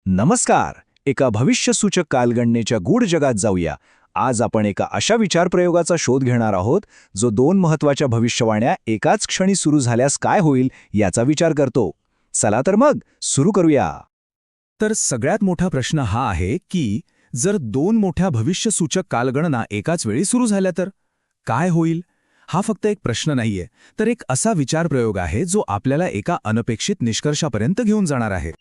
नमस्कार. एका भविष्यसूचक कालगणनेच्या गूढ जगात जाऊया. आज आपण एका अशा विचारप्रयोगाचा शोध घेणार आहोत जो दोन महत्त्वाच्या भविष्यवाण्या एकाच क्षणी सुरू झाल्यास काय होईल याचा विचार करतो. चला तर मग सुरू करूया. तर सगळ्यात मोठा प्रश्न हा आहे की जर दोन मोठ्या भविष्यसूचक कालगणना एकाच वेळी सुरू झाल्या तर काय होईल. हा फक्त एक प्रश्न नाहीये, तर एक असा विचारप्रयोग आहे जो आपल्याला एका अनपेक्षित निष्कर्षापर्यंत घेऊन जाणार आहे.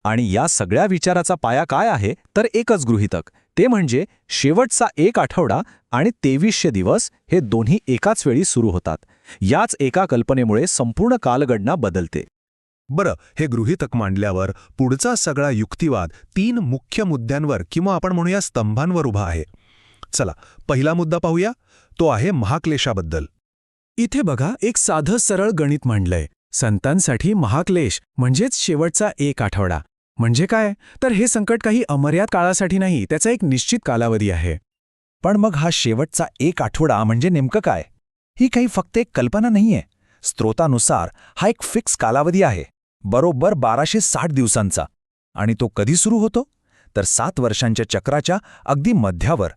आणि या सगळ्या विचाराचा पाया काय आहे तर एकच गृहीतक, ते म्हणजे शेवटचा एक आठवडा आणि 2300 दिवस हे दोन्ही एकाच वेळी सुरू होतात. याच एका कल्पनेमुळे संपूर्ण कालगणना बदलते. बरं, हे गृहीतक मांडल्यावर पुढचा सगळा युक्तिवाद 3 मुख्य मुद्द्यांवर किंवा आपण म्हणूया स्तंभांवर उभा आहे. चला, पहिला मुद्दा पाहूया. तो आहे महाक्लेशाबद्दल. इथे बघा, एक साधं सरळ गणित मांडलंय. संतांसाठी महाक्लेश म्हणजेच शेवटचा एक आठवडा. म्हणजे काय, तर हे संकट काही अमर्याद काळासाठी नाही, त्याचा एक निश्चित कालावधी आहे. पण मग हा शेवटचा एक आठवडा म्हणजे नेमकं काय. ही काही फक्त एक कल्पना नाहीये. स्रोतानुसार हा एक फिक्स कालावधी आहे, बरोबर 1260 दिवसांचा. आणि तो कधी सुरू होतो तर 7 वर्षांच्या चक्राच्या अगदी मध्यावर.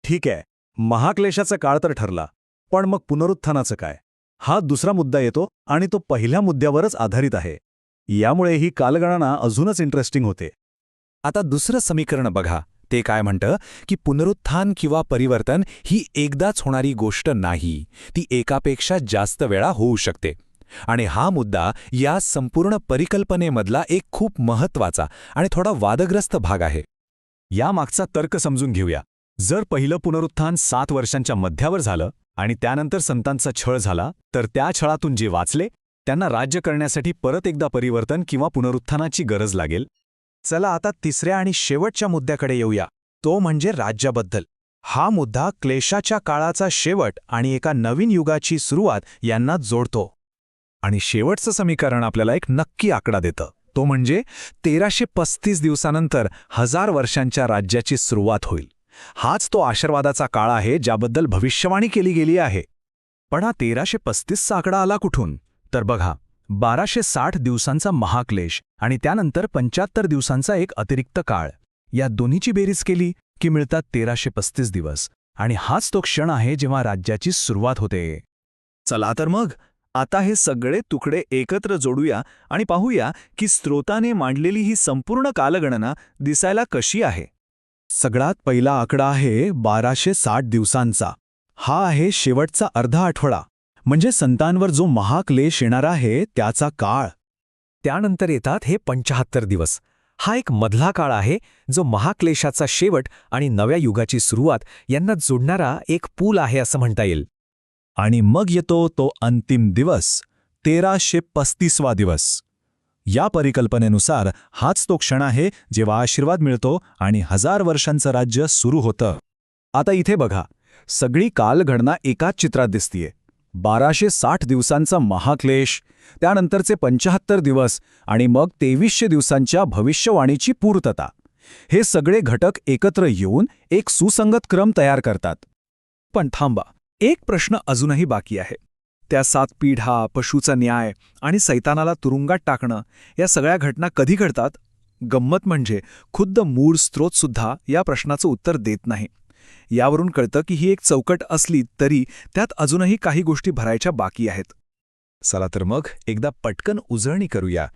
ठीक आहे, महाक्लेशाचा काळ तर ठरला, पण मग पुनरुत्थानाचं काय. हा दुसरा मुद्दा येतो आणि तो पहिल्या मुद्द्यावरच आधारित आहे. यामुळे ही कालगणना अजूनच इंटरेस्टिंग होते. आता दुसरं समीकरण बघा. ते काय म्हणतं की पुनरुत्थान किंवा परिवर्तन ही एकदाच होणारी गोष्ट नाही, ती एकापेक्षा जास्त वेळा होऊ शकते. आणि हा मुद्दा या संपूर्ण परिकल्पनेमधला एक खूप महत्त्वाचा आणि थोडा वादग्रस्त भाग आहे. यामागचा तर्क समजून घेऊया. जर पहिलं पुनरुत्थान 7 वर्षांच्या मध्यावर झालं आणि त्यानंतर संतांचा छळ झाला, तर त्या छळातून जे वाचले त्यांना राज्य करण्यासाठी परत एकदा परिवर्तन किंवा पुनरुत्थानाची गरज लागेल. चला आता तिसऱ्या आणि शेवटच्या मुद्द्याकडे येऊया. तो म्हणजे राज्याबद्दल. हा मुद्दा क्लेशाच्या काळाचा शेवट आणि एका नवीन युगाची सुरुवात यांना जोडतो. आणि शेवटचं समीकरण आपल्याला एक नक्की आकडा देतं. तो म्हणजे 1335 दिवसानंतर 1000 वर्षांच्या राज्याची सुरुवात होईल. हाच तो आशीर्वादाचा काळ आहे ज्याबद्दल भविष्यवाणी केली गेली आहे. पण हा 1335चा आकडा आला कुठून, तर बघा, 1260 दिवसांचा महाक्लेश आणि त्यानंतर 75 दिवसांचा एक अतिरिक्त काळ, या दोन्हीची बेरीज केली की मिळतात 1335 दिवस. आणि हाच तो क्षण आहे जेव्हा राज्याची सुरुवात होते. चला तर मग आता हे सगळे तुकडे एकत्र जोडूया आणि पाहूया की स्रोताने मांडलेली ही संपूर्ण कालगणना दिसायला कशी आहे. सगळ्यात पहिला आकडा आहे 1260 दिवसांचा. हा आहे शेवटचा अर्धा आठवडा, म्हणजे संतांवर जो महाक्लेश येणार आहे त्याचा काळ. त्यानंतर येतात हे 75 दिवस. हा एक मधला काळ आहे जो महाक्लेशाचा शेवट आणि नव्या युगाची सुरुवात यांना जोडणारा एक पूल आहे असं म्हणता येईल. आणि मग येतो तो अंतिम दिवस, 1335वा दिवस. या परिकल्पनेनुसार हाच तो क्षण आहे जेव्हा आशीर्वाद मिळतो आणि 1000 वर्षांचं राज्य सुरू होतं. आता इथे बघा, सगळी कालगणना एकाच चित्रात दिसतीये. 1260 दिवसांचा महाक्लेश, त्यानंतरचे 75 दिवस आणि मग 2300 दिवसांच्या भविष्यवाणीची पूर्तता. हे सगळे घटक एकत्र येऊन एक सुसंगत क्रम तयार करतात. पण थांबा, एक प्रश्न अजूनही बाकी आहे. त्या 7 पिढा, पशूचा न्याय आणि सैतानाला तुरुंगात टाकणं, या सगळ्या घटना कधी घडतात. गंमत म्हणजे खुद्द मूळ स्रोतसुद्धा या प्रश्नाचं उत्तर देत नाही. यावरून कळतं की ही एक चौकट असली तरी त्यात अजूनही काही गोष्टी भरायच्या बाकी आहेत. चला तर मग एकदा पटकन उजळणी करूया.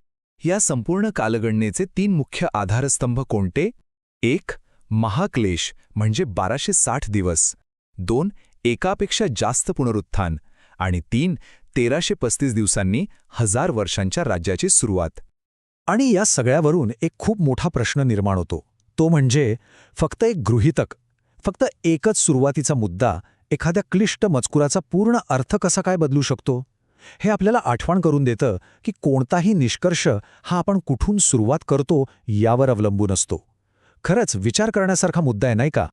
या संपूर्ण कालगणनेचे 3 मुख्य आधारस्तंभ कोणते. 1. महाक्लेश म्हणजे 1260 दिवस. 2. एकापेक्षा जास्त पुनरुत्थान. आणि 3. 1335 दिवसांनी 1000 वर्षांच्या राज्याची सुरुवात. आणि या सगळ्यावरून एक खूप मोठा प्रश्न निर्माण होतो. तो म्हणजे फक्त एक गृहीतक, फक्त एकच सुरुवातीचा मुद्दा एखाद्या क्लिष्ट मजकुराचा पूर्ण अर्थ कसा काय बदलू शकतो. हे आपल्याला आठवण करून देतं की कोणताही निष्कर्ष हा आपण कुठून सुरुवात करतो यावर अवलंबून असतो. खरंच विचार करण्यासारखा मुद्दा आहे, नाही का.